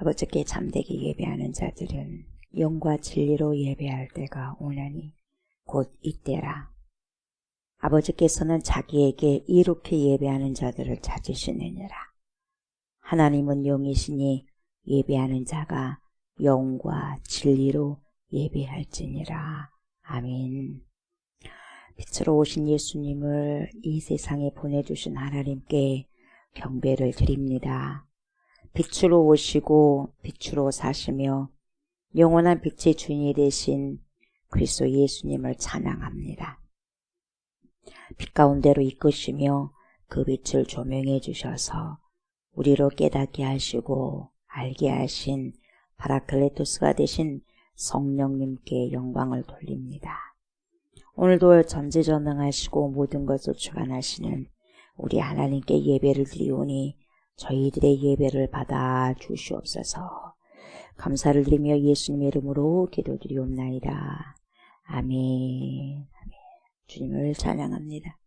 아버지께 잠되게 예배하는 자들은 영과 진리로 예배할 때가 오나니 곧 이때라. 아버지께서는 자기에게 이렇게 예배하는 자들을 찾으시느니라. 하나님은 영이시니 예배하는 자가 영과 진리로 예배할지니라. 아멘. 빛으로 오신 예수님을 이 세상에 보내주신 하나님께 경배를 드립니다. 빛으로 오시고 빛으로 사시며 영원한 빛의 주인이 되신 그리스도 예수님을 찬양합니다. 빛 가운데로 이끄시며 그 빛을 조명해 주셔서 우리로 깨닫게 하시고 알게 하신 파라클레토스가 되신 성령님께 영광을 돌립니다. 오늘도 전지전능하시고 모든 것을 주관하시는 우리 하나님께 예배를 드리오니 저희들의 예배를 받아 주시옵소서. 감사를 드리며 예수님의 이름으로 기도드리옵나이다. 아멘. 아멘. 주님을 찬양합니다.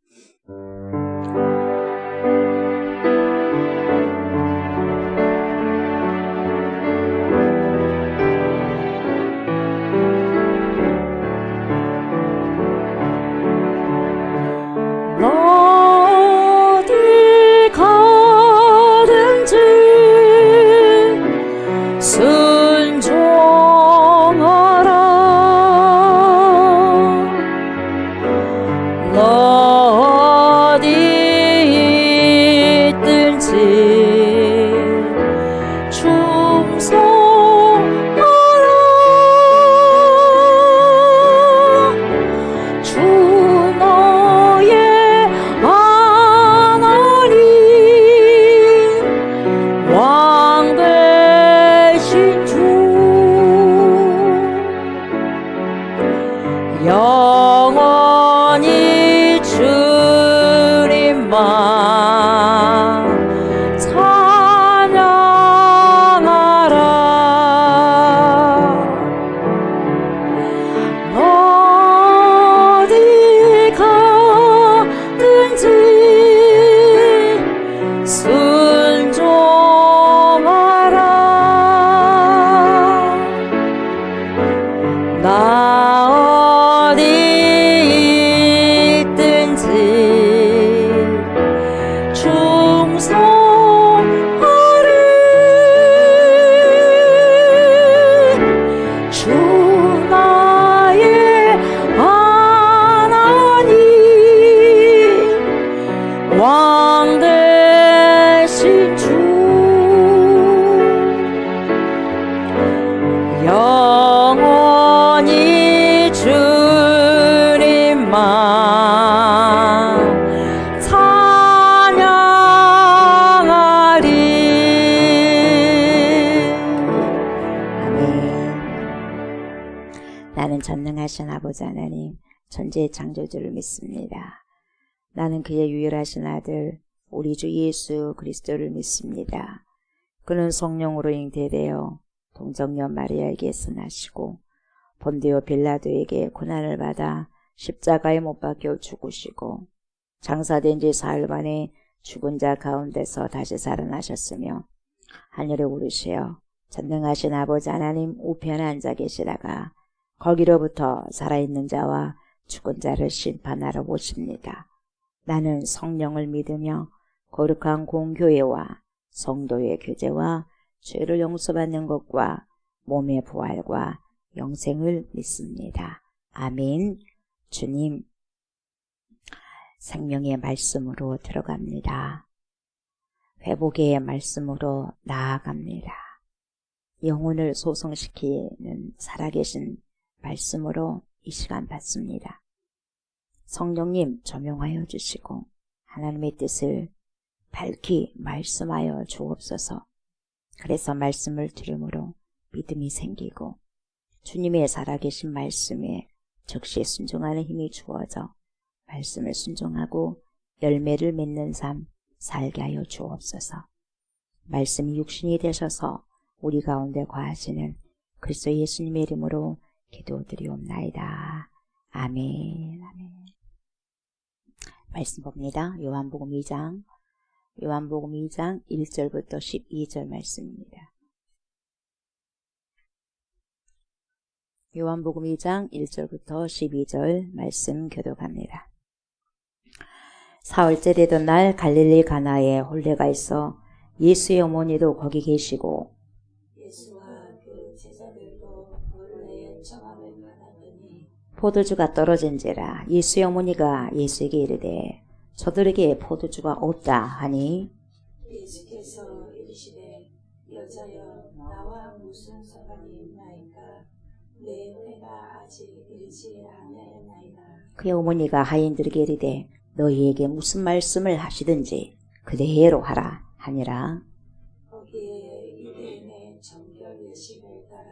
영원히 주님만 찬양하라. 어디 가든지 순종하라. 나 어디 있든지 충성하리. 주 나의 하나님 왕 되신 주 영원히 주님만 찬양하리. 아멘. 나는 전능하신 아버지 하나님 천지의 창조주를 믿습니다. 나는 그의 유일하신 아들 우리 주 예수 그리스도를 믿습니다. 그는 성령으로 잉태되어 동정녀 마리아에게서 나시고 본디오 빌라도에게 고난을 받아 십자가에 못 박혀 죽으시고 장사된 지 사흘 만에 죽은 자 가운데서 다시 살아나셨으며 하늘에 오르시어 전능하신 아버지 하나님 우편에 앉아 계시다가 거기로부터 살아있는 자와 죽은 자를 심판하러 오십니다. 나는 성령을 믿으며 거룩한 공교회와 성도의 교제와 죄를 용서받는 것과 몸의 부활과 영생을 믿습니다. 아멘. 주님, 생명의 말씀으로 들어갑니다. 회복의 말씀으로 나아갑니다. 영혼을 소성시키는 살아계신 말씀으로 이 시간 받습니다. 성령님 조명하여 주시고 하나님의 뜻을 밝히 말씀하여 주옵소서. 그래서 말씀을 들음으로 믿음이 생기고 주님의 살아계신 말씀에 즉시 순종하는 힘이 주어져 말씀을 순종하고 열매를 맺는 삶 살게 하여 주옵소서. 말씀이 육신이 되셔서 우리 가운데 거하시는 그리스도 예수님의 이름으로 기도드리옵나이다. 아멘. 아멘. 말씀 봅니다. 요한복음 2장 1절부터 12절 말씀입니다. 요한복음 2장 1절부터 12절 말씀 교독합니다. 사흘째 되던 날 갈릴리 가나에 혼례가 있어 예수의 어머니도 거기 계시고 예수와 그 제자들도 혼례의 청함을 받았더니 포도주가 떨어진지라. 예수의 어머니가 예수에게 이르되 저들에게 포도주가 없다 하니 예수께서 이르시되 여자여 나와 무슨 상관이 있나이까 내 때가 아직 이르지 아니하였나이다. 그의 어머니가 하인들에게 이르되 너희에게 무슨 말씀을 하시든지 그대로 하라 하니라. 거기에 유대인의 정결 예식을 따라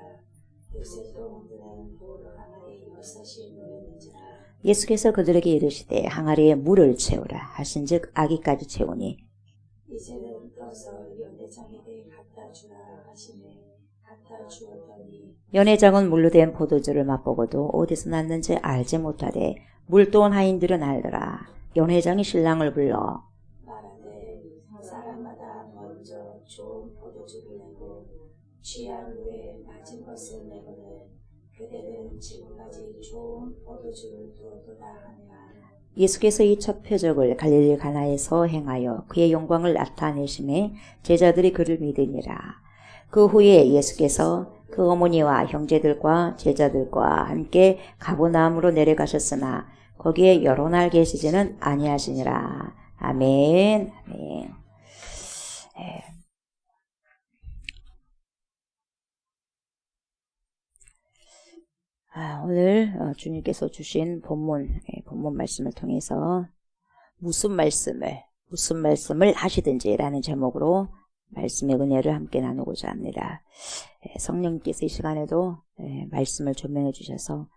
요새 동들은 돌 항아리 6이 놓였는지라. 예수께서 그들에게 이르시되 항아리에 물을 채우라 하신즉 아기까지 채우니 이제는 떠서 연회장에게 갖다 주라 하시매 갖다 주었더니 연회장은 물로 된 포도주를 맛보고도 어디서 났는지 알지 못하되 물도온 하인들은 알더라. 연회장이 신랑을 불러 말하되 사람마다 먼저 좋은 포도주를 내고 취한 후에 맞은 것을 내거늘 그대는 지금까지 좋은 포도주를 두었도다 하니라. 예수께서 이 첫 표적을 갈릴리 가나에서 행하여 그의 영광을 나타내심에 제자들이 그를 믿으니라. 그 후에 예수께서 그 어머니와 형제들과 제자들과 함께 가버나움으로 내려가셨으나 거기에 여러 날 계시지는 아니하시니라. 아멘. 아멘. 오늘 주님께서 주신 본문 말씀을 통해서 무슨 말씀을 하시든지라는 제목으로 말씀의 은혜를 함께 나누고자 합니다. 성령님께서 이 시간에도 말씀을 조명해 주셔서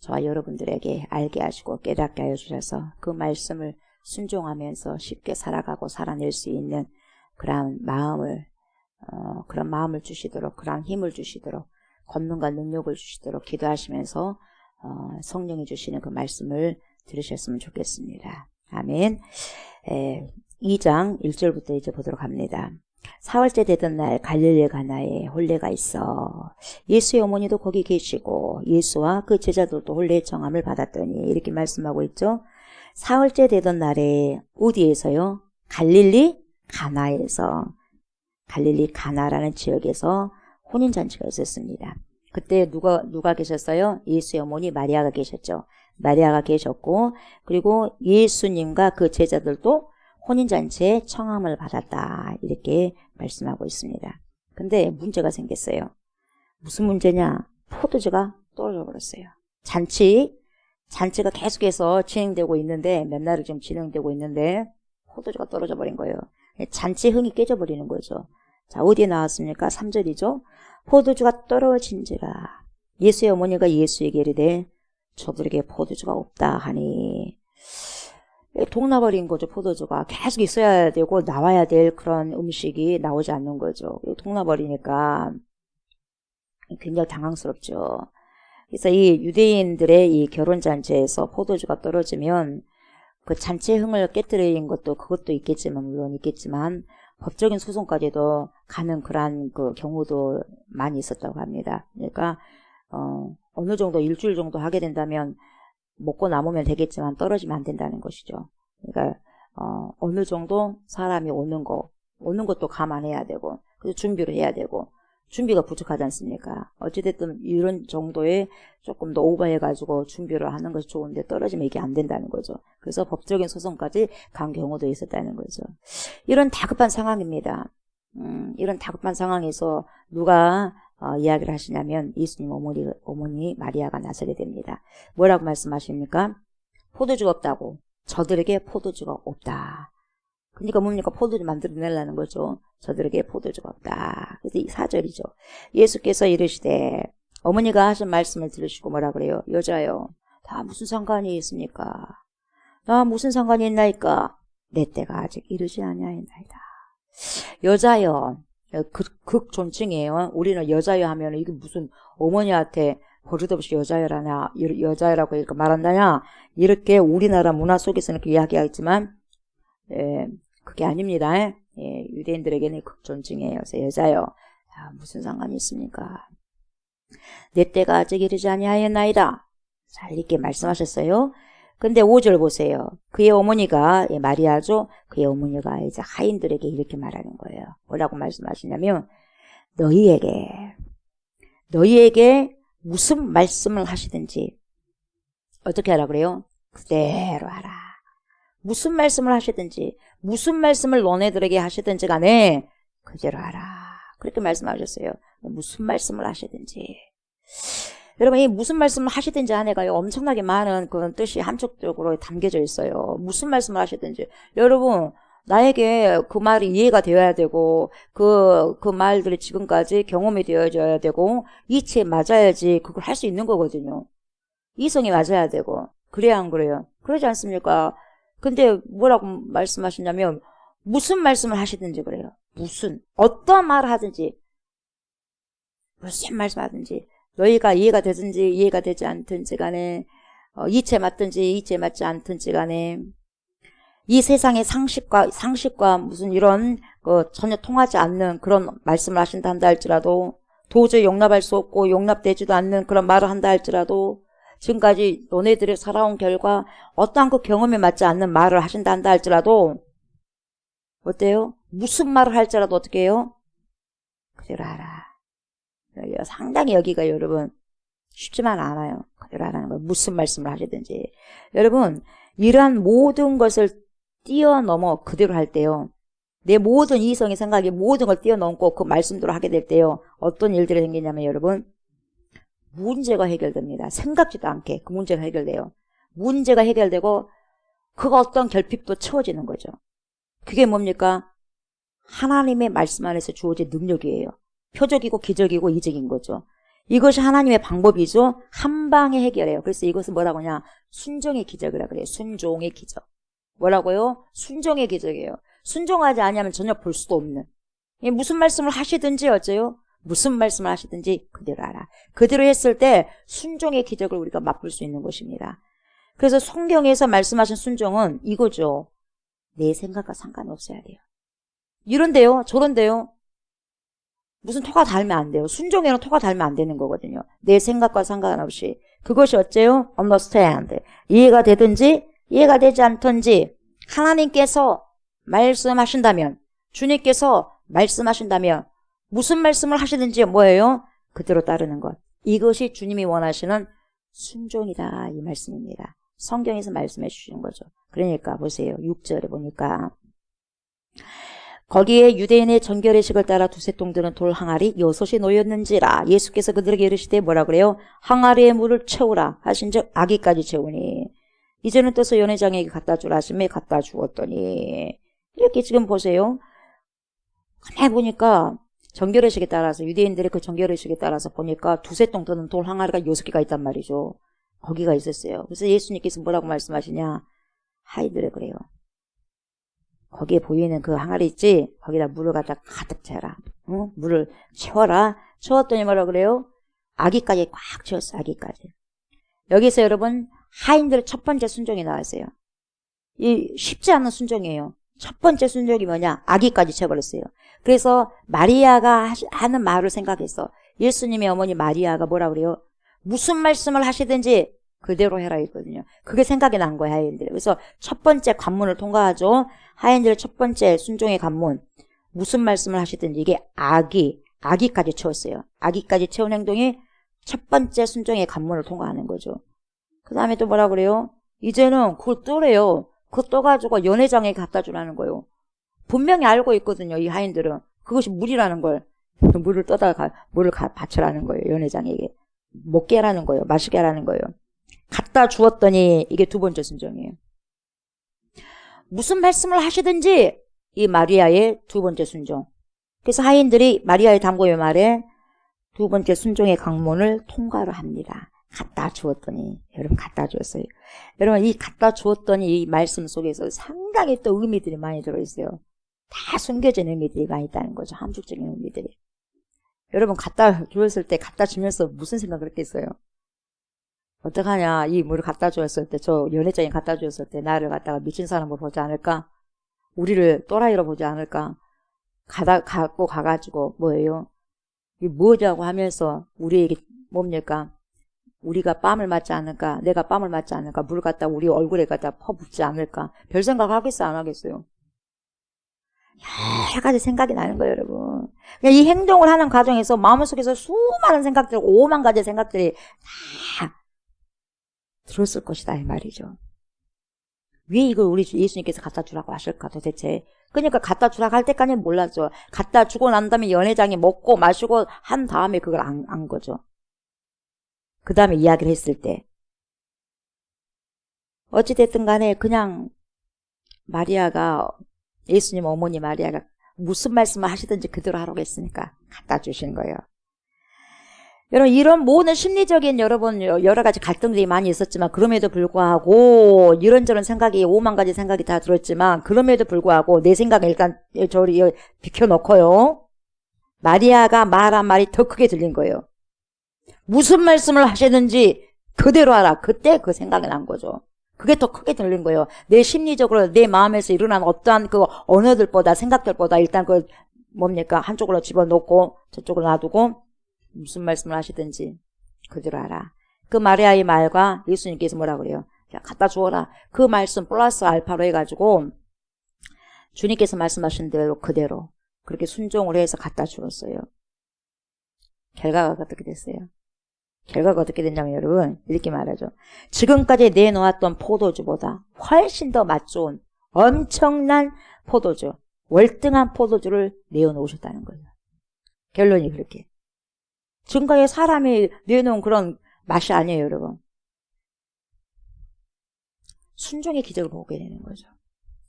저와 여러분들에게 알게 하시고 깨닫게 하여 주셔서 그 말씀을 순종하면서 쉽게 살아가고 살아낼 수 있는 그런 마음을 주시도록, 그런 힘을 주시도록, 권능과 능력을 주시도록 기도하시면서 성령이 주시는 그 말씀을 들으셨으면 좋겠습니다. 아멘. 2장 1절부터 이제 보도록 합니다. 사흘째 되던 날 갈릴리 가나에 혼례가 있어 예수의 어머니도 거기 계시고 예수와 그 제자들도 혼례의 청함을 받았더니 이렇게 말씀하고 있죠. 사흘째 되던 날에 어디에서요? 갈릴리 가나라는 지역에서 혼인잔치가 있었습니다. 그때 누가 계셨어요? 예수의 어머니 마리아가 계셨죠. 마리아가 계셨고 그리고 예수님과 그 제자들도 혼인잔치에 청함을 받았다 이렇게 말씀하고 있습니다. 근데 문제가 생겼어요. 무슨 문제냐? 포도주가 떨어져 버렸어요. 잔치가 계속해서 진행되고 있는데 몇 날을 지금 진행되고 있는데 포도주가 떨어져 버린 거예요. 잔치 흥이 깨져버리는 거죠. 자, 어디에 나왔습니까? 3절이죠. 포도주가 떨어진지라. 예수의 어머니가 예수에게 이르되 저들에게 포도주가 없다 하니 동나버린 거죠. 포도주가 계속 있어야 되고 나와야 될 그런 음식이 나오지 않는 거죠. 동나버리니까 굉장히 당황스럽죠. 그래서 이 유대인들의 이 결혼잔치에서 포도주가 떨어지면 그 잔치의 흥을 깨뜨린 그것도 있겠지만 물론 있겠지만 법적인 소송까지도 가는 그런 그 경우도 많이 있었다고 합니다. 그러니까 어느 정도 일주일 정도 하게 된다면 먹고 남으면 되겠지만 떨어지면 안 된다는 것이죠. 그러니까 어느 정도 사람이 오는 것도 감안해야 되고 그래서 준비를 해야 되고 준비가 부족하지 않습니까? 어찌됐든 이런 정도의 조금 더 오버해가지고 준비를 하는 것이 좋은데 떨어지면 이게 안 된다는 거죠. 그래서 법적인 소송까지 간 경우도 있었다는 거죠. 이런 다급한 상황입니다. 이런 다급한 상황에서 누가 이야기를 하시냐면 예수님 어머니 마리아가 나서게 됩니다. 뭐라고 말씀하십니까? 포도주가 없다고. 저들에게 포도주가 없다. 그러니까 뭡니까? 포도주 만들어내려는 거죠. 저들에게 포도주가 없다. 그래서 이 4절이죠. 예수께서 이르시되 어머니가 하신 말씀을 들으시고 뭐라 그래요? 여자여, 다 무슨 상관이 있습니까? 나 무슨 상관이 있나이까? 내 때가 아직 이르지 아니하였나이다. 여자여, 극 존칭이에요. 우리는 여자여 하면 이게 무슨 어머니한테 버릇없이 여자여라고 이렇게 말한다냐? 이렇게 우리나라 문화 속에서는 그렇게 이야기하지만 그게 아닙니다. 유대인들에게는 극존칭이에요. 그래서 여자요. 무슨 상관이 있습니까? 내 때가 아직 이르지 아니하였나이다. 자, 이렇게 말씀하셨어요. 근데 5절 보세요. 그의 어머니가, 마리아죠. 그의 어머니가 이제 하인들에게 이렇게 말하는 거예요. 뭐라고 말씀하시냐면, 너희에게 무슨 말씀을 하시든지, 어떻게 하라 그래요? 그대로 하라. 무슨 말씀을 하시든지, 무슨 말씀을 너네들에게 하시든지 간에, 그대로 하라. 그렇게 말씀하셨어요. 무슨 말씀을 하시든지. 여러분, 이 무슨 말씀을 하시든지 안에가요, 엄청나게 많은 그런 뜻이 한쪽적으로 담겨져 있어요. 무슨 말씀을 하시든지. 여러분, 나에게 그 말이 이해가 되어야 되고, 그 말들이 지금까지 경험이 되어져야 되고, 이치에 맞아야지 그걸 할 수 있는 거거든요. 이성이 맞아야 되고. 그래야 안 그래요? 그러지 않습니까? 근데 뭐라고 말씀하시냐면, 무슨 말씀을 하시든지 그래요. 어떤 말을 하든지, 무슨 말씀 하든지, 너희가 이해가 되든지 이해가 되지 않든지 간에, 이치에 맞든지 이치에 맞지 않든지 간에, 이 세상의 상식과 무슨 이런, 전혀 통하지 않는 그런 말씀을 하신다 한다 할지라도, 도저히 용납할 수 없고 용납되지도 않는 그런 말을 한다 할지라도, 지금까지 너네들이 살아온 결과 어떠한 그 경험에 맞지 않는 말을 하신다 한다 할지라도, 어때요? 무슨 말을 할지라도 어떻게 해요? 그대로 하라. 상당히 여기가 여러분 쉽지만 않아요. 그대로 하라는 거. 무슨 말씀을 하시든지. 여러분, 이러한 모든 것을 뛰어넘어 그대로 할 때요. 내 모든 이성의 생각이 모든 걸 뛰어넘고 그 말씀대로 하게 될 때요. 어떤 일들이 생기냐면 여러분, 문제가 해결됩니다. 생각지도 않게 그 문제가 해결돼요. 문제가 해결되고 그가 어떤 결핍도 채워지는 거죠. 그게 뭡니까? 하나님의 말씀 안에서 주어진 능력이에요. 표적이고 기적이고 이적인 거죠. 이것이 하나님의 방법이죠. 한 방에 해결해요. 그래서 이것은 뭐라고 하냐? 순종의 기적이라고 그래요. 순종의 기적. 뭐라고요? 순종의 기적이에요. 순종하지 않으면 전혀 볼 수도 없는. 무슨 말씀을 하시든지 어째요? 무슨 말씀을 하시든지 그대로 하라. 그대로 했을 때 순종의 기적을 우리가 맛볼 수 있는 것입니다. 그래서 성경에서 말씀하신 순종은 이거죠. 내 생각과 상관이 없어야 돼요. 이런데요, 저런데요. 무슨 토가 달면 안 돼요. 순종에는 토가 달면 안 되는 거거든요. 내 생각과 상관없이. 그것이 어째요? understand. 이해가 되든지 이해가 되지 않든지 하나님께서 말씀하신다면, 주님께서 말씀하신다면 무슨 말씀을 하시든지 뭐예요? 그대로 따르는 것. 이것이 주님이 원하시는 순종이다 이 말씀입니다. 성경에서 말씀해 주시는 거죠. 그러니까 보세요. 6절에 보니까 거기에 유대인의 정결의식을 따라 두세 통드는 돌 항아리 6이 놓였는지라. 예수께서 그들에게 이르시되 뭐라 그래요? 항아리에 물을 채우라 하신즉 아기까지 채우니 이제는 떠서 연회장에게 갖다 주라 하시매 갖다 주었더니. 이렇게 지금 보세요. 가만히 보니까 정결의식에 따라서 유대인들의 그 정결의식에 따라서 보니까 두세 통 드는 돌 항아리가 6개가 있단 말이죠. 거기가 있었어요. 그래서 예수님께서 뭐라고 말씀하시냐? 하이드래 그래요. 거기에 보이는 그 항아리 있지? 거기다 물을 갖다 가득 채라. 응? 물을 채워라. 채웠더니 뭐라 그래요? 아기까지 꽉 채웠어. 아기까지. 여기서 여러분 하인들의 첫 번째 순종이 나왔어요. 이 쉽지 않은 순종이에요. 첫 번째 순종이 뭐냐? 아기까지 채워버렸어요. 그래서 마리아가 하는 말을 생각해서 예수님의 어머니 마리아가 뭐라 그래요? 무슨 말씀을 하시든지 그대로 해라 했거든요. 그게 생각이 난 거예요, 하인들. 그래서 첫 번째 관문을 통과하죠. 하인들의 첫 번째 순종의 관문. 무슨 말씀을 하시든지 이게 아기까지 채웠어요. 아기까지 채운 행동이 첫 번째 순종의 관문을 통과하는 거죠. 그 다음에 또 뭐라 그래요? 이제는 그걸 떠래요. 그거 떠가지고 연회장에 갖다 주라는 거예요. 분명히 알고 있거든요, 이 하인들은. 그것이 물이라는 걸. 물을 떠다가 물을 바치라는 거예요, 연회장에게. 먹게 하라는 거예요. 마시게 하라는 거예요. 갖다 주었더니 이게 두 번째 순종이에요. 무슨 말씀을 하시든지 이 마리아의 두 번째 순종. 그래서 하인들이 마리아의 담고의 말에 두 번째 순종의 관문을 통과를 합니다. 갖다 주었더니. 여러분 갖다 주었어요. 여러분 이 갖다 주었더니 이 말씀 속에서 상당히 또 의미들이 많이 들어있어요. 다 숨겨진 의미들이 많이 있다는 거죠. 함축적인 의미들이. 여러분 갖다 주었을 때 갖다 주면서 무슨 생각을 했겠어요? 어떡하냐. 이 물을 갖다 주었을 때, 저 연회장에 갖다 주었을 때 나를 갖다가 미친 사람으로 보지 않을까? 우리를 또라이로 보지 않을까? 갖고 가가지고 뭐예요? 이 뭐냐고 하면서 우리에게 뭡니까? 우리가 뺨을 맞지 않을까? 내가 뺨을 맞지 않을까? 물 갖다 우리 얼굴에 갖다 퍼붓지 않을까? 별 생각 하겠어요? 안 하겠어요? 여러 가지 생각이 나는 거예요, 여러분. 그냥 이 행동을 하는 과정에서 마음속에서 수많은 생각들, 5만 가지 생각들이 다 들었을 것이다, 이 말이죠. 왜 이걸 우리 예수님께서 갖다 주라고 하실까, 도대체? 그러니까 갖다 주라고 할 때까지는 몰랐죠. 갖다 주고 난 다음에 연회장이 먹고 마시고 한 다음에 그걸 안 거죠. 그 다음에 이야기를 했을 때. 어찌됐든 간에 그냥 마리아가, 예수님 어머니 마리아가 무슨 말씀을 하시든지 그대로 하라고 했으니까 갖다 주신 거예요. 여러분, 이런 모든 심리적인 여러분 여러 가지 갈등들이 많이 있었지만 그럼에도 불구하고 이런저런 생각이 5만 가지 생각이 다 들었지만 그럼에도 불구하고 내 생각은 일단 저리 비켜놓고요. 마리아가 말한 말이 더 크게 들린 거예요. 무슨 말씀을 하시든지 그대로 하라. 그때 그 생각이 난 거죠. 그게 더 크게 들린 거예요. 내 심리적으로 내 마음에서 일어난 어떠한 그 언어들보다 생각들보다 일단 그 뭡니까? 한쪽으로 집어넣고 저쪽으로 놔두고 무슨 말씀을 하시든지 그대로 하라. 그 마리아의 말과 예수님께서 뭐라 그래요? 자, 갖다 주어라. 그 말씀 플러스 알파로 해가지고 주님께서 말씀하신 대로 그대로 그렇게 순종을 해서 갖다 주었어요. 결과가 어떻게 됐어요? 결과가 어떻게 됐냐면 여러분 이렇게 말하죠. 지금까지 내놓았던 포도주보다 훨씬 더 맛 좋은 엄청난 포도주, 월등한 포도주를 내어놓으셨다는 거예요. 결론이 그렇게. 지금까지 사람이 내놓은 그런 맛이 아니에요, 여러분. 순종의 기적을 보게 되는 거죠.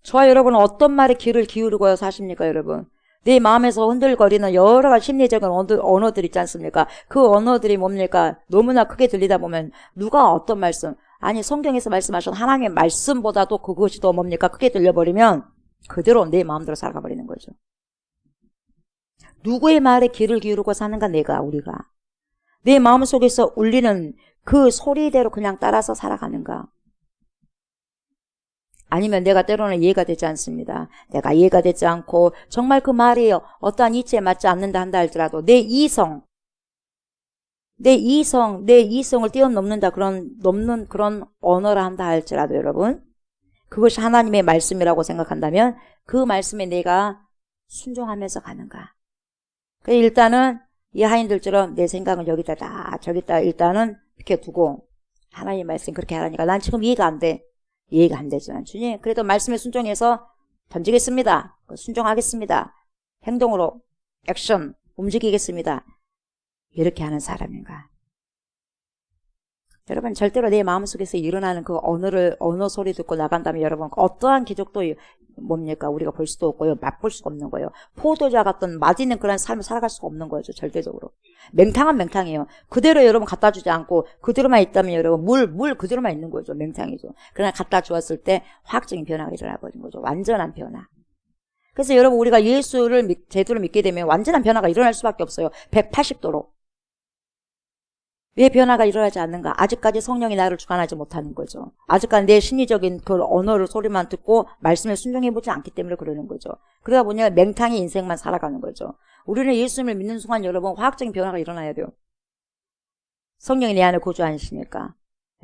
저와 여러분은 어떤 말에 귀를 기울이고 사십니까, 여러분? 내 마음에서 흔들거리는 여러 가지 심리적인 언어들 있지 않습니까? 그 언어들이 뭡니까? 너무나 크게 들리다 보면 누가 어떤 말씀, 아니 성경에서 말씀하신 하나님의 말씀보다도 그것이 더 뭡니까? 크게 들려버리면 그대로 내 마음대로 살아가버리는 거죠. 누구의 말에 귀를 기울이고 사는가? 우리가. 내 마음속에서 울리는 그 소리대로 그냥 따라서 살아가는가? 아니면 내가 때로는 이해가 되지 않습니다. 내가 이해가 되지 않고 정말 그 말이 어떠한 이치에 맞지 않는다 한다 할지라도 내 이성을 뛰어넘는다 넘는 그런 언어를 한다 할지라도 여러분 그것이 하나님의 말씀이라고 생각한다면 그 말씀에 내가 순종하면서 가는가? 그래서 일단은 이 하인들처럼 내 생각은 여기다 저기다 일단은 이렇게 두고 하나님의 말씀 그렇게 하라니까 난 지금 이해가 안 돼. 이해가 안 되지만 주님 그래도 말씀에 순종해서 던지겠습니다. 순종하겠습니다. 행동으로 액션 움직이겠습니다. 이렇게 하는 사람인가? 여러분 절대로 내 마음속에서 일어나는 그 언어 소리 듣고 나간다면 여러분 어떠한 기적도 뭡니까? 우리가 볼 수도 없고요. 맛볼 수가 없는 거예요. 포도주와 같은 맛있는 그런 삶을 살아갈 수가 없는 거죠. 절대적으로. 맹탕은 맹탕이에요. 그대로 여러분 갖다 주지 않고 그대로만 있다면 여러분 물 그대로만 있는 거죠. 맹탕이죠. 그러나 갖다 주었을 때 화학적인 변화가 일어나버린 거죠. 완전한 변화. 그래서 여러분 우리가 예수를 제대로 믿게 되면 완전한 변화가 일어날 수밖에 없어요. 180도로. 왜 변화가 일어나지 않는가? 아직까지 성령이 나를 주관하지 못하는 거죠. 아직까지 내 심리적인 그 언어를 소리만 듣고 말씀에 순종해보지 않기 때문에 그러는 거죠. 그러다 보니 맹탕의 인생만 살아가는 거죠. 우리는 예수님을 믿는 순간 여러분 화학적인 변화가 일어나야 돼요. 성령이 내 안에 거주하시니까.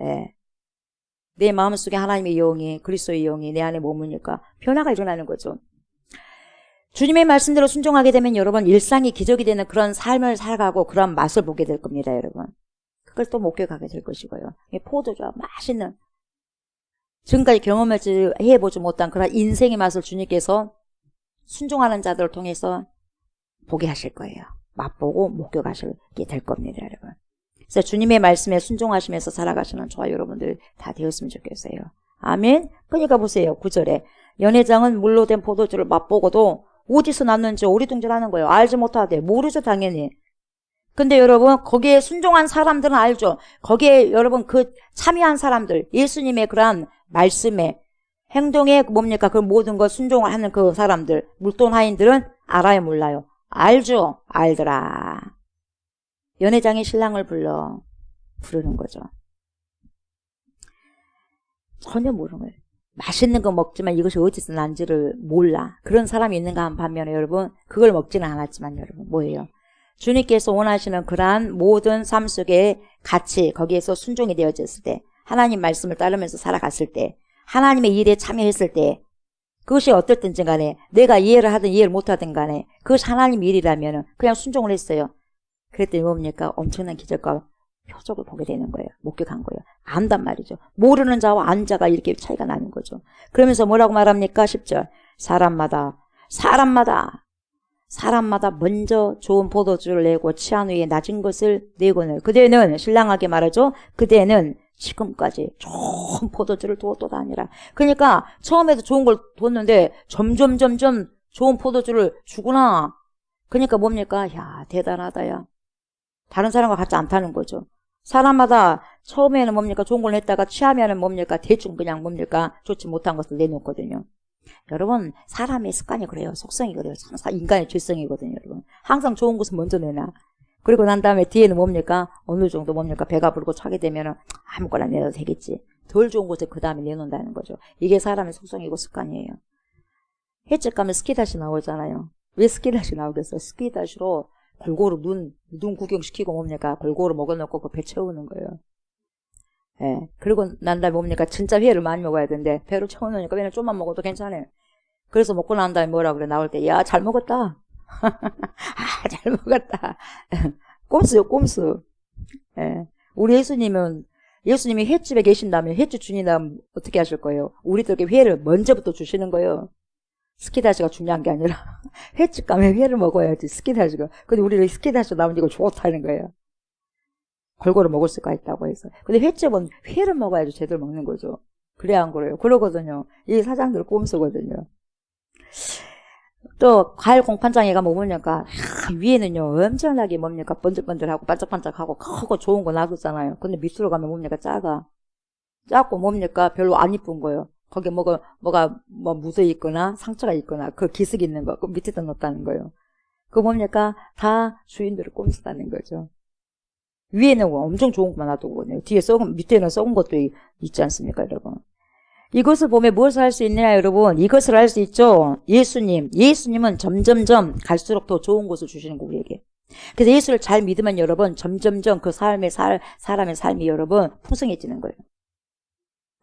예. 내 마음속에 하나님의 영이 그리스도의 영이 내 안에 머무니까 변화가 일어나는 거죠. 주님의 말씀대로 순종하게 되면 여러분 일상이 기적이 되는 그런 삶을 살아가고 그런 맛을 보게 될 겁니다. 여러분. 그걸 또 목격하게 될 것이고요. 포도주와 맛있는 지금까지 해보지 못한 그런 인생의 맛을 주님께서 순종하는 자들을 통해서 보게 하실 거예요. 맛보고 목격하시게 될 겁니다. 여러분. 그래서 주님의 말씀에 순종하시면서 살아가시는 저와 여러분들 다 되었으면 좋겠어요. 아멘. 그러니까 보세요. 9절에 연회장은 물로 된 포도주를 맛보고도 어디서 났는지 오리둥절하는 거예요. 알지 못하되 모르죠 당연히. 근데 여러분 거기에 순종한 사람들은 알죠. 거기에 여러분 그 참여한 사람들 예수님의 그러한 말씀에 행동에 뭡니까 그 모든 것 순종을 하는 그 사람들 물돈 하인들은 알아요 몰라요? 알죠. 알더라. 연회장이 신랑을 부르는 거죠. 전혀 모르는 거예요. 맛있는 거 먹지만 이것이 어디서 난지를 몰라. 그런 사람이 있는가 한 반면에 여러분 그걸 먹지는 않았지만 여러분 뭐예요? 주님께서 원하시는 그러한 모든 삶 속에 같이 거기에서 순종이 되어졌을 때, 하나님 말씀을 따르면서 살아갔을 때, 하나님의 일에 참여했을 때, 그것이 어떻든지 간에 내가 이해를 하든 이해를 못하든 간에 그것이 하나님의 일이라면 그냥 순종을 했어요. 그랬더니 뭡니까? 엄청난 기적과 표적을 보게 되는 거예요. 목격한 거예요. 안단 말이죠. 모르는 자와 아는 자가 이렇게 차이가 나는 거죠. 그러면서 뭐라고 말합니까? 10절. 사람마다 먼저 좋은 포도주를 내고 취한 후에 낮은 것을 내고는, 그대는 신랑하게 말하죠. 그대는 지금까지 좋은 포도주를 두었도다 아니라. 그러니까 처음에도 좋은 걸 뒀는데 점점 좋은 포도주를 주구나. 그러니까 뭡니까? 야, 대단하다 야. 다른 사람과 같지 않다는 거죠. 사람마다 처음에는 뭡니까? 좋은 걸 냈다가 취하면은 뭡니까? 대충 그냥 뭡니까? 좋지 못한 것을 내놓거든요. 여러분, 사람의 습관이 그래요. 속성이 그래요. 인간의 죄성이거든요, 여러분. 항상 좋은 것을 먼저 내놔. 그리고 난 다음에 뒤에는 뭡니까? 어느 정도 뭡니까? 배가 부르고 차게 되면은 아무거나 내도 되겠지. 덜 좋은 것을 그 다음에 내놓는다는 거죠. 이게 사람의 속성이고 습관이에요. 횟집 가면 스키다시 나오잖아요. 왜 스키다시 나오겠어요? 스키다시로 골고루 눈 구경시키고 뭡니까? 골고루 먹어놓고 그 배 채우는 거예요. 예. 그리고 난 다음에 뭡니까? 진짜 회를 많이 먹어야 되는데, 배로 채워놓으니까 왜냐면 좀만 먹어도 괜찮아요. 그래서 먹고 난 다음에 뭐라 그래? 나올 때, 야, 잘 먹었다. 아, 잘 먹었다. 꼼수요, 꼼수. 예. 우리 예수님이 횟집에 계신다면, 횟집 주인이라면 어떻게 하실 거예요? 우리들에게 회를 먼저부터 주시는 거예요. 스키다시가 중요한 게 아니라, 횟집 가면 회를 먹어야지, 스키다시가. 근데 우리는 스키다시 나오면 이거 좋다는 거예요. 골고루 먹을 수가 있다고 해서. 근데 횟집은 회를 먹어야지 제대로 먹는 거죠. 그래야 안 그래요. 그러거든요. 이 사장들 꼼수거든요. 또 과일 공판장에 가면 뭡니까? 위에는요 엄청나게 뭡니까? 번들번들하고 반짝반짝하고 크고 좋은 거 놔뒀잖아요. 근데 밑으로 가면 뭡니까? 작고 뭡니까? 별로 안 이쁜 거예요. 거기에 뭐가 묻어 있거나 상처가 있거나 그 기스기 있는 거 그 밑에다 넣었다는 거예요. 그 뭡니까? 다 주인들을 꼼수다는 거죠. 위에는 엄청 좋은 것만 놔두거든요. 밑에는 썩은 것도 있지 않습니까, 여러분? 이것을 보면 무엇을 할 수 있느냐, 여러분? 이것을 할 수 있죠. 예수님은 점점점 갈수록 더 좋은 것을 주시는 거, 우리에게. 그래서 예수를 잘 믿으면 여러분, 점점점 그 사람의 삶이 여러분, 풍성해지는 거예요.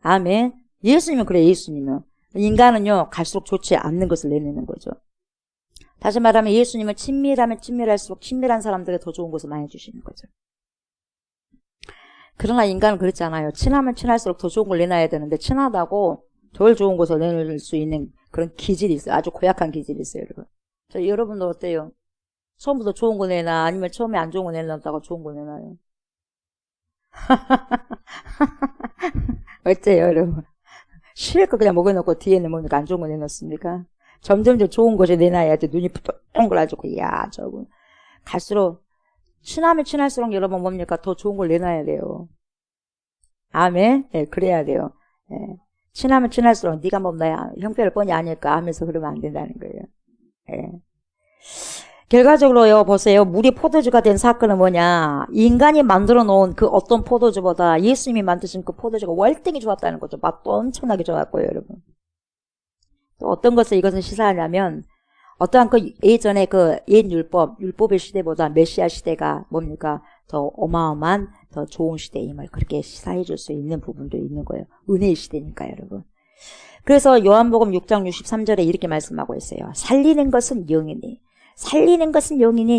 아멘. 예수님은 그래요, 예수님은. 인간은요, 갈수록 좋지 않는 것을 내내는 거죠. 다시 말하면 예수님은 친밀하면 친밀할수록 친밀한 사람들에게 더 좋은 것을 많이 주시는 거죠. 그러나 인간은 그렇지 않아요. 친하면 친할수록 더 좋은 걸 내놔야 되는데 친하다고 덜 좋은 것을 내놓을 수 있는 그런 기질이 있어요. 아주 고약한 기질이 있어요, 여러분. 여러분도 어때요? 처음부터 좋은 거 내놔? 아니면 처음에 안 좋은 거 내놨다가 좋은 거 내놔요? 어때요, 여러분? 실컷 그냥 먹여놓고 뒤에는 뭡니까? 안 좋은 거 내놓습니까? 점점 좋은 것을 내놔야지 눈이 동그라지고, 야, 저분. 갈수록 친하면 친할수록 여러분 뭡니까? 더 좋은 걸 내놔야 돼요. 아멘? 예, 그래야 돼요. 예. 친하면 친할수록 네가 뭐 나야 형편을 뻔히 아닐까 하면서 그러면 안 된다는 거예요. 예. 결과적으로요, 보세요. 물이 포도주가 된 사건은 뭐냐? 인간이 만들어 놓은 그 어떤 포도주보다 예수님이 만드신 그 포도주가 월등히 좋았다는 거죠. 맛도 엄청나게 좋았고요, 여러분. 또 어떤 것을 이것은 시사하냐면, 어떠한 그 예전에 그 옛 율법의 시대보다 메시아 시대가 뭡니까? 더 어마어마한, 더 좋은 시대임을 그렇게 시사해 줄 수 있는 부분도 있는 거예요. 은혜의 시대니까, 여러분. 그래서 요한복음 6장 63절에 이렇게 말씀하고 있어요. 살리는 것은 영이니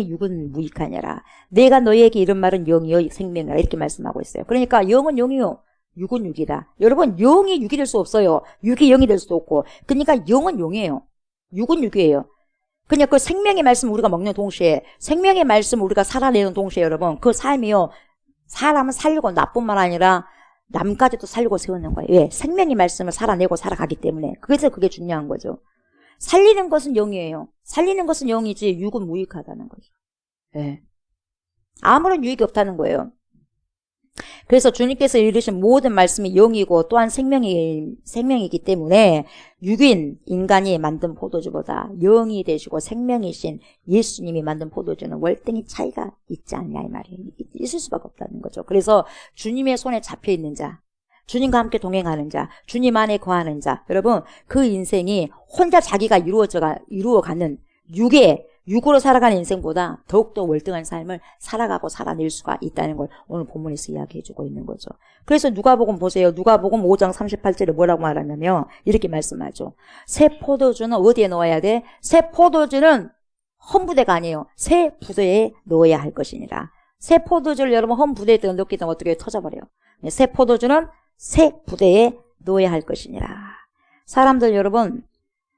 육은 무익하니라. 내가 너희에게 이런 말은 영이요 생명이라 이렇게 말씀하고 있어요. 그러니까 영은 영이요, 육은 육이다. 여러분, 영이 육이 될 수 없어요. 육이 영이 될 수도 없고. 그러니까 영은 영이에요. 육은 육이에요. 그냥 그 생명의 말씀 우리가 먹는 동시에, 생명의 말씀 우리가 살아내는 동시에 여러분, 그 삶이요, 사람은 살리고 나뿐만 아니라 남까지도 살리고 세우는 거예요. 왜? 생명의 말씀을 살아내고 살아가기 때문에. 그래서 그게 중요한 거죠. 살리는 것은 영이에요. 살리는 것은 영이지 육은 무익하다는 거죠. 네. 아무런 유익이 없다는 거예요. 그래서 주님께서 이르신 모든 말씀이 영이고 또한 생명이기 때문에 육인 인간이 만든 포도주보다 영이 되시고 생명이신 예수님이 만든 포도주는 월등히 차이가 있지 않냐 이 말이에요. 있을 수밖에 없다는 거죠. 그래서 주님의 손에 잡혀 있는 자, 주님과 함께 동행하는 자, 주님 안에 거하는 자, 여러분 그 인생이 혼자 자기가 이루어가는 육의 육으로 살아가는 인생보다 더욱더 월등한 삶을 살아가고 살아낼 수가 있다는 걸 오늘 본문에서 이야기해주고 있는 거죠. 그래서 누가복음 보세요. 누가복음 5장 38절에 뭐라고 말하냐면 이렇게 말씀하죠. 새 포도주는 어디에 넣어야 돼? 새 포도주는 헌부대가 아니에요. 새 부대에 넣어야 할 것이니라. 새 포도주를 여러분 헌부대에 넣기 때문에 어떻게 터져버려요. 새 포도주는 새 부대에 넣어야 할 것이니라. 사람들 여러분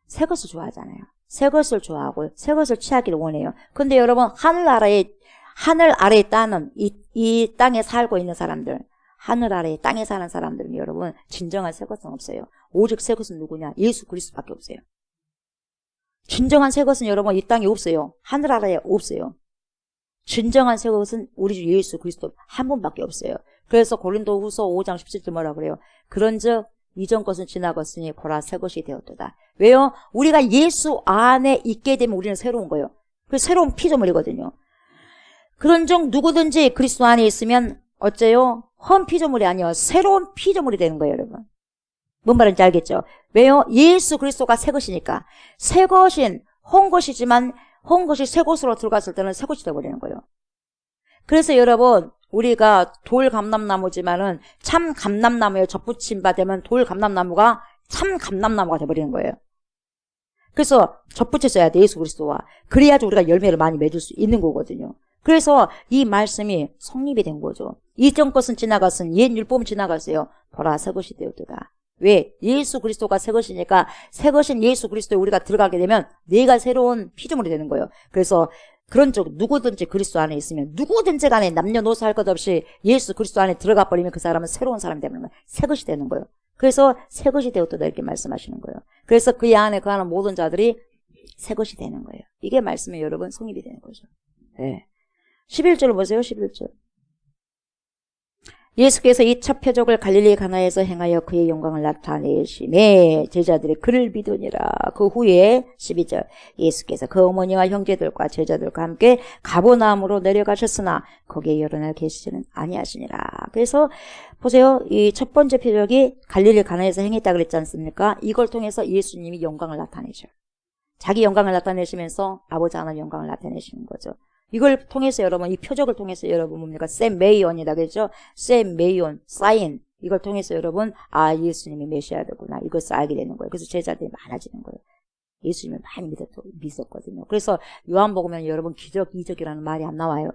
새 것을 좋아하잖아요. 새 것을 좋아하고 새 것을 취하기를 원해요. 근데 여러분 하늘 아래에 따는 이 땅에 살고 있는 사람들, 하늘 아래에 땅에 사는 사람들은 여러분 진정한 새 것은 없어요. 오직 새 것은 누구냐? 예수 그리스도밖에 없어요. 진정한 새 것은 여러분 이 땅에 없어요. 하늘 아래에 없어요. 진정한 새 것은 우리 주 예수 그리스도 한 분밖에 없어요. 그래서 고린도후서 5장 17절 뭐라 그래요? 그런즉 이전 것은 지나갔으니 보라 새 것이 되었도다. 왜요? 우리가 예수 안에 있게 되면 우리는 새로운 거예요. 그 새로운 피조물이거든요. 그런즉 누구든지 그리스도 안에 있으면 어째요? 헌 피조물이 아니요 새로운 피조물이 되는 거예요, 여러분. 뭔 말인지 알겠죠? 왜요? 예수 그리스도가 새 것이니까. 새 것인 헌 것이지만 헌 것이 새 곳으로 들어갔을 때는 새 것이 되어버리는 거예요. 그래서 여러분 우리가 돌 감람나무지만은 참 감람나무에 접붙임 바 되면 돌 감람나무가 참 감람나무가 돼버리는 거예요. 그래서 접붙여져야 돼, 예수 그리스도와. 그래야지 우리가 열매를 많이 맺을 수 있는 거거든요. 그래서 이 말씀이 성립이 된 거죠. 이전 것은 지나갔으니 옛 율법은 지나갔어요. 보라 새 것이 되었도다. 왜? 예수 그리스도가 새 것이니까 새 것인 예수 그리스도에 우리가 들어가게 되면 내가 새로운 피조물이 되는 거예요. 그래서 그런즉 누구든지 그리스도 안에 있으면 누구든지 간에 남녀노소 할 것 없이 예수 그리스도 안에 들어가 버리면 그 사람은 새로운 사람이 되는 거예요. 새 것이 되는 거예요. 그래서 새 것이 되었다 이렇게 말씀하시는 거예요. 그래서 그 안에 거하는 모든 자들이 새 것이 되는 거예요. 이게 말씀이 여러분 성립이 되는 거죠. 네. 11절 보세요. 11절. 예수께서 이 첫 표적을 갈릴리 가나에서 행하여 그의 영광을 나타내심에 제자들이 그를 믿으니라. 그 후에 12절 예수께서 그 어머니와 형제들과 제자들과 함께 가버나움으로 내려가셨으나 거기에 여러 날 계시지는 아니하시니라. 그래서 보세요. 이 첫 번째 표적이 갈릴리 가나에서 행했다 그랬지 않습니까? 이걸 통해서 예수님이 영광을 나타내셔요. 자기 영광을 나타내시면서 아버지 하나님 영광을 나타내시는 거죠. 이걸 통해서 여러분, 이 표적을 통해서 여러분 뭡니까? 셈메이온이다 그랬죠? 셈메이온, 사인. 이걸 통해서 여러분, 아, 예수님이 메시아더구나. 이것을 알게 되는 거예요. 그래서 제자들이 많아지는 거예요. 예수님을 많이 믿었거든요. 그래서 요한복음에는 여러분 기적, 이적이라는 말이 안 나와요.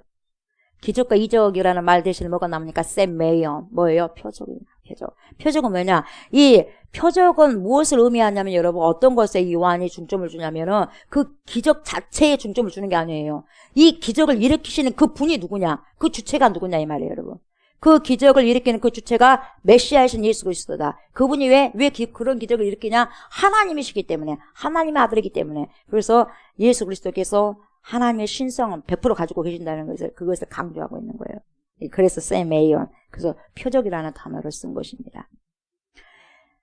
기적과 이적이라는 말 대신에 뭐가 나옵니까? 셈메이온. 뭐예요? 표적이에요. 표적. 표적은 뭐냐? 이 표적은 무엇을 의미하냐면 여러분 어떤 것에 요한이 중점을 주냐면은 그 기적 자체에 중점을 주는 게 아니에요. 이 기적을 일으키시는 그 분이 누구냐? 그 주체가 누구냐 이 말이에요, 여러분. 그 기적을 일으키는 그 주체가 메시아이신 예수 그리스도다. 그분이 왜 그런 기적을 일으키냐? 하나님이시기 때문에, 하나님의 아들이기 때문에. 그래서 예수 그리스도께서 하나님의 신성은 100% 가지고 계신다는 것을 그것을 강조하고 있는 거예요. 그래서 셈메이온. 그래서 표적이라는 단어를 쓴 것입니다.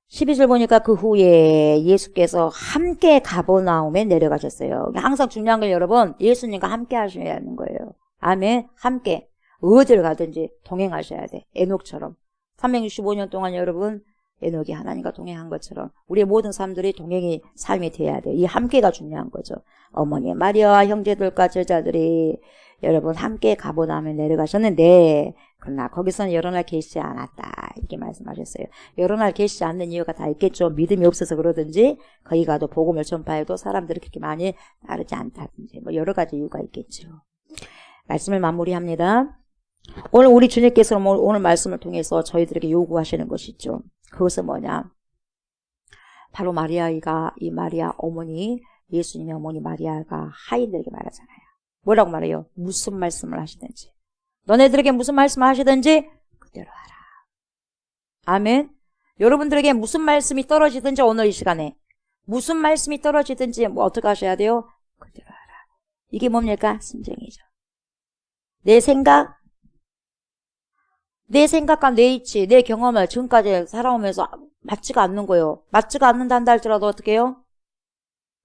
12절 보니까 그 후에 예수께서 함께 가버나움에 내려가셨어요. 항상 중요한 건 여러분 예수님과 함께 하셔야 하는 거예요. 아멘. 함께 어디를 가든지 동행하셔야 돼. 에녹처럼 365년 동안 여러분 에녹이 하나님과 동행한 것처럼 우리의 모든 사람들이 동행이 삶이 돼야 돼. 이 함께가 중요한 거죠. 어머니 마리아와 형제들과 제자들이 여러분 함께 가버나움에 내려가셨는데 그러나 거기서는 여러 날 계시지 않았다 이렇게 말씀하셨어요. 여러 날 계시지 않는 이유가 다 있겠죠. 믿음이 없어서 그러든지 거기 가도 복음을 전파해도 사람들이 그렇게 많이 따르지 않다든지 뭐 여러 가지 이유가 있겠죠. 말씀을 마무리합니다. 오늘 우리 주님께서 오늘 말씀을 통해서 저희들에게 요구하시는 것이 있죠. 그것은 뭐냐? 바로 이 마리아 어머니, 예수님의 어머니 마리아가 하인들에게 말하잖아요. 뭐라고 말해요? 무슨 말씀을 하시든지. 너네들에게 무슨 말씀을 하시든지 그대로 하라. 아멘. 여러분들에게 무슨 말씀이 떨어지든지 오늘 이 시간에 무슨 말씀이 떨어지든지 뭐 어떻게 하셔야 돼요? 그대로 하라. 이게 뭡니까? 순종이죠. 내 생각과 내 이치, 내 경험을 지금까지 살아오면서 맞지가 않는 거예요. 맞지가 않는다 할지라도 어떻게 해요?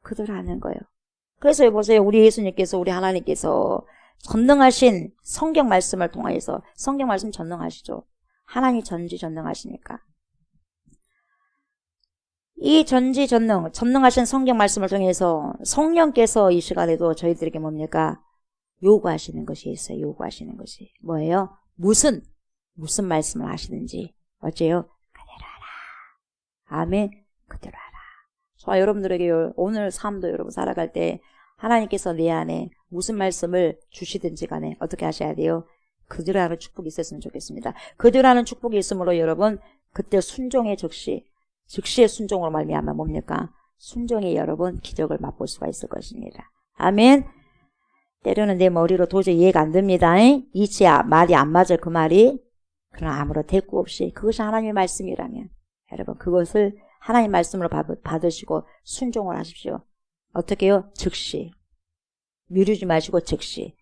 그대로 하는 거예요. 그래서 보세요. 우리 예수님께서, 우리 하나님께서 전능하신 성경 말씀을 통해서 성경 말씀 전능하시죠. 하나님이 전지전능하시니까. 이 전지전능, 전능하신 성경 말씀을 통해서 성령께서 이 시간에도 저희들에게 뭡니까? 요구하시는 것이 있어요. 요구하시는 것이. 뭐예요? 무슨 말씀을 하시는지. 어째요? 그대로 하라. 아멘. 그대로 하라. 저와 여러분들에게 오늘 삶도 여러분 살아갈 때 하나님께서 내 안에 무슨 말씀을 주시든지 간에 어떻게 하셔야 돼요? 그대로 하는 축복이 있었으면 좋겠습니다. 그대로 하는 축복이 있으므로 여러분 그때 순종의 즉시의 순종으로 말미암아 뭡니까? 순종의 여러분 기적을 맛볼 수가 있을 것입니다. 아멘. 때로는 내 머리로 도저히 이해가 안 됩니다. 이치야 말이 안 맞아 그 말이. 그러나 아무런 대꾸 없이 그것이 하나님의 말씀이라면 여러분 그것을 하나님 말씀으로 받으시고 순종을 하십시오. 어떻게 해요? 즉시. 미루지 마시고 즉시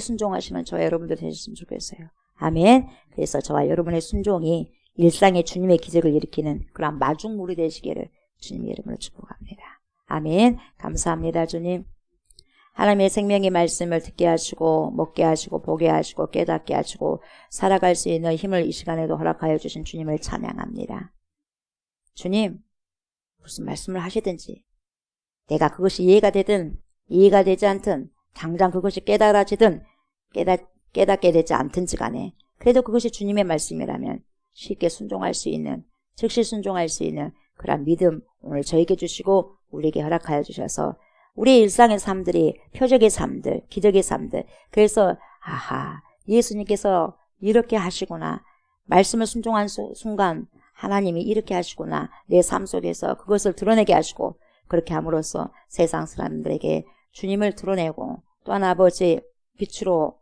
순종하시면 저와 여러분들 되셨으면 좋겠어요. 아멘. 그래서 저와 여러분의 순종이 일상의 주님의 기적을 일으키는 그런 마중물이 되시기를 주님이 여러분을 축복합니다. 아멘. 감사합니다. 주님. 하나님의 생명의 말씀을 듣게 하시고 먹게 하시고 보게 하시고 깨닫게 하시고 살아갈 수 있는 힘을 이 시간에도 허락하여 주신 주님을 찬양합니다. 주님, 무슨 말씀을 하시든지 내가 그것이 이해가 되든 이해가 되지 않든 당장 그것이 깨달아지든 깨닫게 되지 않든지 간에 그래도 그것이 주님의 말씀이라면 쉽게 순종할 수 있는 즉시 순종할 수 있는 그런 믿음 오늘 저에게 주시고 우리에게 허락하여 주셔서 우리의 일상의 삶들이 표적의 삶들 기적의 삶들 그래서 아하 예수님께서 이렇게 하시구나 말씀을 순종한 순간 하나님이 이렇게 하시구나 내 삶 속에서 그것을 드러내게 하시고 그렇게 함으로써 세상 사람들에게 주님을 드러내고 또한 아버지 빛으로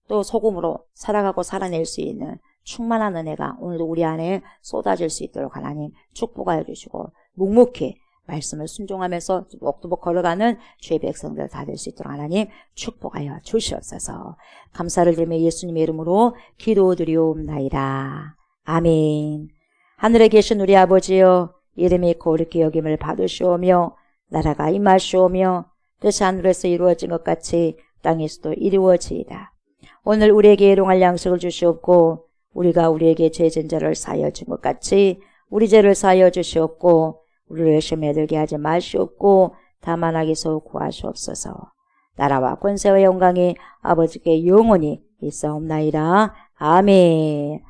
또 소금으로 살아가고 살아낼 수 있는 충만한 은혜가 오늘도 우리 안에 쏟아질 수 있도록 하나님 축복하여 주시고 묵묵히 말씀을 순종하면서 뚜벅뚜벅 걸어가는 주의 백성들 다 될 수 있도록 하나님 축복하여 주시옵소서. 감사를 드리며 예수님의 이름으로 기도드리옵나이다. 아멘. 하늘에 계신 우리 아버지여 이름이 거룩히 여김을 받으시오며 나라가 임하시오며 뜻이 하늘에서 이루어진 것 같이 땅에서도 이루어지이다. 오늘 우리에게 일용할 양식을 주시옵고 우리가 우리에게 죄진 자를 사하여 준 것 같이 우리 죄를 사하여 주시옵고 우리를 시험에 들게 하지 마시옵고 다만 악에서 구하시옵소서. 나라와 권세와 영광이 아버지께 영원히 있사옵나이다. 아멘.